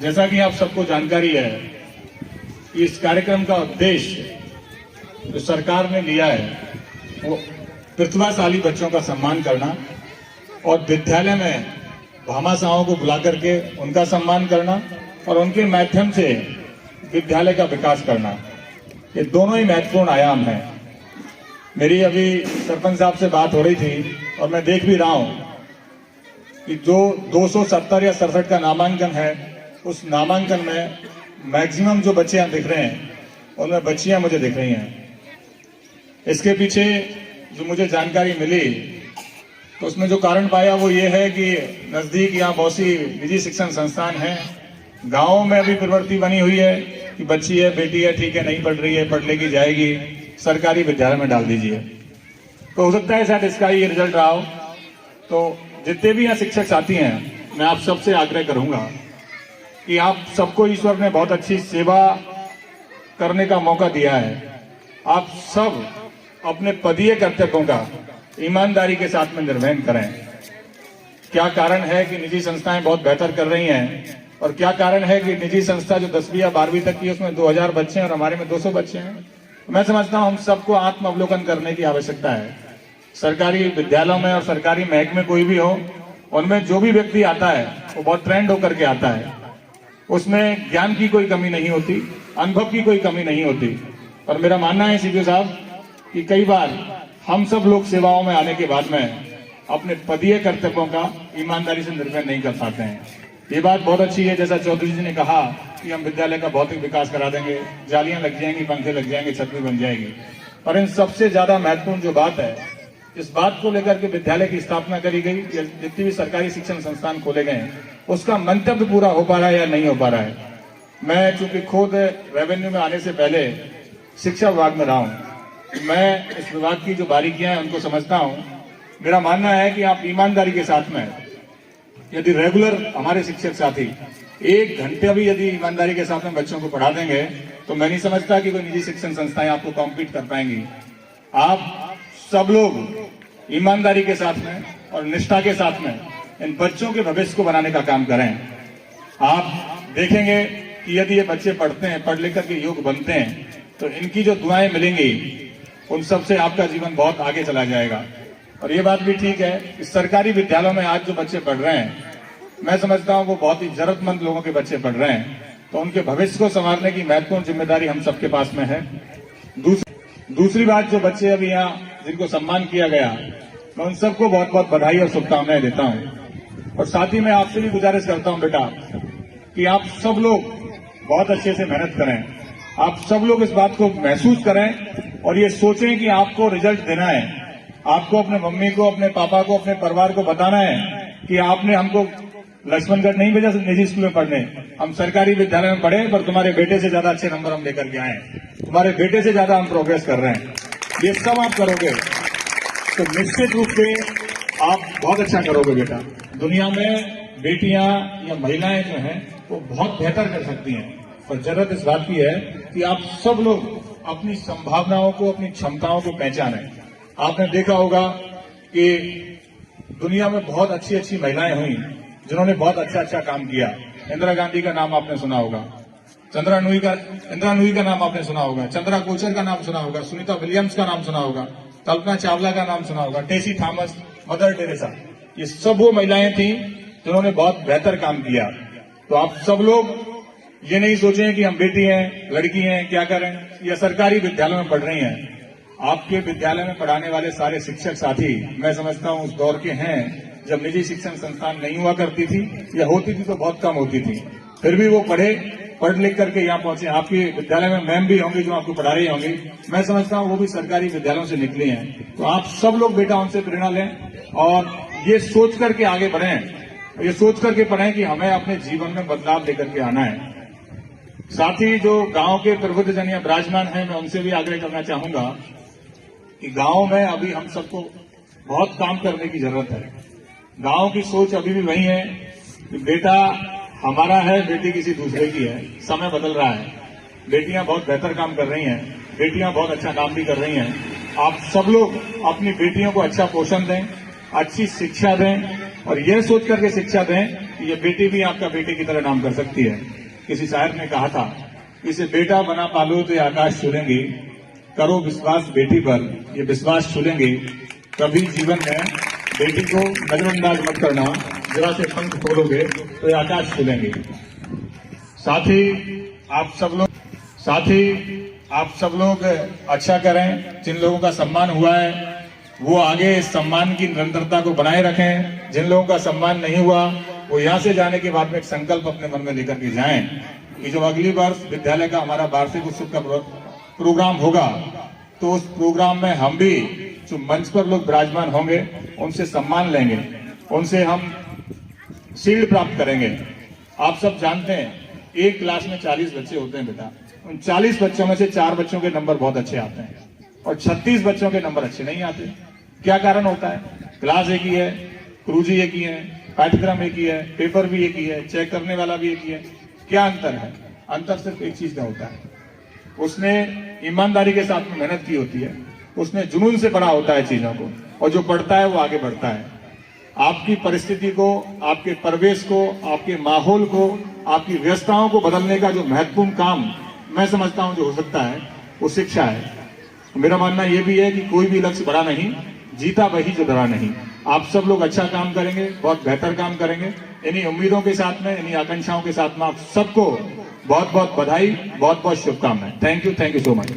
जैसा कि आप सबको जानकारी है कि इस कार्यक्रम का उद्देश्य जो सरकार ने लिया है वो प्रतिभाशाली बच्चों का सम्मान करना और विद्यालय में भामाशाहों को बुला करके उनका सम्मान करना और उनके माध्यम से विद्यालय का विकास करना, ये दोनों ही महत्वपूर्ण आयाम हैं। मेरी अभी सरपंच साहब से बात हो रही थी और मैं देख भी रहा हूं कि जो 270 या 67 का नामांकन है, उस नामांकन में मैक्सिमम जो बच्चे यहाँ दिख रहे हैं उनमें बच्चियां मुझे दिख रही हैं। इसके पीछे जो मुझे जानकारी मिली तो उसमें जो कारण पाया वो ये है कि नजदीक यहाँ बहुत सी निजी शिक्षण संस्थान हैं, गाँव में अभी प्रवृत्ति बनी हुई है कि बच्ची है, बेटी है, ठीक है, नहीं पढ़ रही है, पढ़ लेगी, जाएगी, सरकारी विद्यालय में डाल दीजिए। तो हो सकता है शायद इसका ये रिजल्ट रहा हो। तो जितने भी यहाँ शिक्षक साथी हैं, मैं आप सबसे आग्रह करूंगा कि आप सबको ईश्वर ने बहुत अच्छी सेवा करने का मौका दिया है। आप सब अपने पदीय कर्तव्यों का ईमानदारी के साथ में निर्वहन करें। क्या कारण है कि निजी संस्थाएं बहुत बेहतर कर रही हैं और क्या कारण है कि निजी संस्था जो 10वीं या 12वीं तक की है उसमें 2000 बच्चे हैं और हमारे में 200 बच्चे हैं। मैं समझता हूं हम सबको आत्म अवलोकन करने की आवश्यकता है। सरकारी विद्यालयों में और सरकारी महकमे कोई भी हो, उनमें जो भी व्यक्ति आता है वो बहुत ट्रेंड होकर के आता है। उसमें ज्ञान की कोई कमी नहीं होती, अनुभव की कोई कमी नहीं होती। और मेरा मानना है सीपीओ साहब कि कई बार हम सब लोग सेवाओं में आने के बाद में अपने पदीय कर्तव्यों का ईमानदारी से निर्वहन नहीं कर पाते हैं। ये बात बहुत अच्छी है, जैसा चौधरी जी ने कहा कि हम विद्यालय का भौतिक विकास करा देंगे, जालियां लग जाएंगी, पंखे लग जाएंगे, छत भी बन जाएगी। और इन सबसे ज्यादा महत्वपूर्ण जो बात है, इस बात को लेकर के विद्यालय की स्थापना करी गई, जितनी भी सरकारी शिक्षण संस्थान खोले गए हैं, उसका मंतव्य पूरा हो पा रहा है या नहीं हो पा रहा है। मैं चूंकि खुद रेवेन्यू में आने से पहले शिक्षा विभाग में रहा हूं, मैं इस विभाग की जो बारीकियां हैं उनको समझता हूं। मेरा मानना है कि आप ईमानदारी के साथ में यदि रेगुलर हमारे शिक्षक साथी 1 घंटे भी यदि ईमानदारी के साथ में बच्चों को पढ़ा देंगे तो मैं नहीं समझता कि कोई निजी शिक्षण संस्थाएं आपको कॉम्पीट कर पाएंगी। आप सब लोग ईमानदारी के साथ में और निष्ठा के साथ में इन बच्चों के भविष्य को बनाने का काम करें। आप देखेंगे कि यदि ये बच्चे पढ़ते हैं, पढ़ लिख करके योग्य बनते हैं, तो इनकी जो दुआएं मिलेंगी उन सबसे आपका जीवन बहुत आगे चला जाएगा। और ये बात भी ठीक है कि सरकारी विद्यालयों में आज जो बच्चे पढ़ रहे हैं, मैं समझता हूं वो बहुत ही जरूरतमंद लोगों के बच्चे पढ़ रहे हैं, तो उनके भविष्य को संवारने की महत्वपूर्ण जिम्मेदारी हम सबके पास में है। दूसरी बात, जो बच्चे अभी यहाँ जिनको सम्मान किया गया, मैं उन सबको बहुत बहुत बधाई और शुभकामनाएं देता हूं। और साथ ही मैं आपसे भी गुजारिश करता हूं बेटा कि आप सब लोग बहुत अच्छे से मेहनत करें, आप सब लोग इस बात को महसूस करें और ये सोचें कि आपको रिजल्ट देना है। आपको अपने मम्मी को, अपने पापा को, अपने परिवार को बताना है कि आपने हमको लक्ष्मणगढ़ नहीं भेजा निजी स्कूल में पढ़ने, हम सरकारी विद्यालय में पढ़े, पर तुम्हारे बेटे से ज्यादा अच्छे नंबर हम लेकर के आए, तुम्हारे बेटे से ज्यादा हम प्रोग्रेस कर रहे हैं। ये सब आप करोगे तो निश्चित रूप से आप बहुत अच्छा करोगे बेटा। दुनिया में बेटियां या महिलाएं जो हैं वो बहुत बेहतर कर सकती हैं, पर जरूरत इस बात की है कि आप सब लोग अपनी संभावनाओं को, अपनी क्षमताओं को पहचानें। आपने देखा होगा कि दुनिया में बहुत अच्छी अच्छी महिलाएं हुई जिन्होंने बहुत अच्छा अच्छा काम किया। इंदिरा गांधी का नाम आपने सुना होगा, इंदिरा नूई का नाम आपने सुना होगा, चंद्रा कोचर का नाम सुना होगा, सुनीता विलियम्स का नाम सुना होगा, कल्पना चावला का नाम सुना होगा, टेसी थॉमस, मदर टेरेसा, ये सब वो महिलाएं थी जिन्होंने बहुत बेहतर काम किया। तो आप सब लोग ये नहीं सोचें कि हम बेटी हैं, लड़की हैं, क्या करें, या सरकारी विद्यालय में पढ़ रही हैं। आपके विद्यालय में पढ़ाने वाले सारे शिक्षक साथी मैं समझता हूं उस दौर के हैं जब निजी शिक्षण संस्थान नहीं हुआ करती थी, या होती थी तो बहुत कम होती थी, फिर भी वो पढ़ लिख करके यहाँ पहुंचे। आपके विद्यालय में मैम भी होंगी जो आपको पढ़ा रही होंगी, मैं समझता हूँ वो भी सरकारी विद्यालयों से निकली हैं। तो आप सब लोग बेटा उनसे प्रेरणा लें और ये सोच करके आगे बढ़ें, ये सोच करके पढ़ें कि हमें अपने जीवन में बदलाव लेकर के आना है। साथ ही जो गांव के प्रबुद्ध जन यहाँ विराजमान हैं, मैं उनसे भी आग्रह करना चाहूंगा कि गांव में अभी हम सबको बहुत काम करने की जरूरत है। गांव की सोच अभी भी वही है कि बेटा हमारा है, बेटी किसी दूसरे की है। समय बदल रहा है, बेटियां बहुत बेहतर काम कर रही हैं, बेटियां बहुत अच्छा काम भी कर रही हैं। आप सब लोग अपनी बेटियों को अच्छा पोषण दें, अच्छी शिक्षा दें और यह सोच करके शिक्षा दें कि ये बेटी भी आपका बेटे की तरह नाम कर सकती है। किसी शायर ने कहा था, इसे बेटा बना पालो तो ये आकाश छूलेंगे, करो विश्वास बेटी पर, ये विश्वास छूलेंगे। कभी जीवन में बेटी को नजरअंदाज मत करना, जरा से पंख खोलोगे तो ये आकाश छूलेंगे। साथ ही आप सब लोग अच्छा करें। जिन लोगों का सम्मान हुआ है वो आगे इस सम्मान की निरंतरता को बनाए रखें। जिन लोगों का सम्मान नहीं हुआ वो यहाँ से जाने के बाद में एक संकल्प अपने मन में लेकर के जाएं कि जो अगली वर्ष विद्यालय का हमारा वार्षिक उत्सव का प्रोग्राम होगा तो उस प्रोग्राम में हम भी जो मंच पर लोग विराजमान होंगे उनसे सम्मान लेंगे, उनसे हम शील्ड प्राप्त करेंगे। आप सब जानते हैं एक क्लास में 40 बच्चे होते हैं बेटा, उन 40 बच्चों में से 4 बच्चों के नंबर बहुत अच्छे आते हैं और 36 बच्चों के नंबर अच्छे नहीं आते। क्या कारण होता है? क्लास एक ही है, क्रूजी एक ही है, पाठ्यक्रम एक ही है, पेपर भी एक ही है, चेक करने वाला भी एक ही है। क्या अंतर है? अंतर सिर्फ एक चीज का होता है, उसने ईमानदारी के साथ मेहनत की होती है, उसने जुनून से पढ़ा होता है चीजों को, और जो पढ़ता है वो आगे बढ़ता है। आपकी परिस्थिति को, आपके परिवेश को, आपके माहौल को, आपकी व्यवस्थाओं को बदलने का जो महत्वपूर्ण काम मैं समझता हूं जो हो सकता है वो शिक्षा है। मेरा मानना यह भी है कि कोई भी लक्ष्य बड़ा नहीं, जीता वही जो डरा नहीं। आप सब लोग अच्छा काम करेंगे, बहुत बेहतर काम करेंगे। इन्हीं उम्मीदों के साथ में, इन्हीं आकांक्षाओं के साथ में आप सबको बहुत बहुत बधाई, बहुत बहुत शुभकामनाएं। Thank you so much.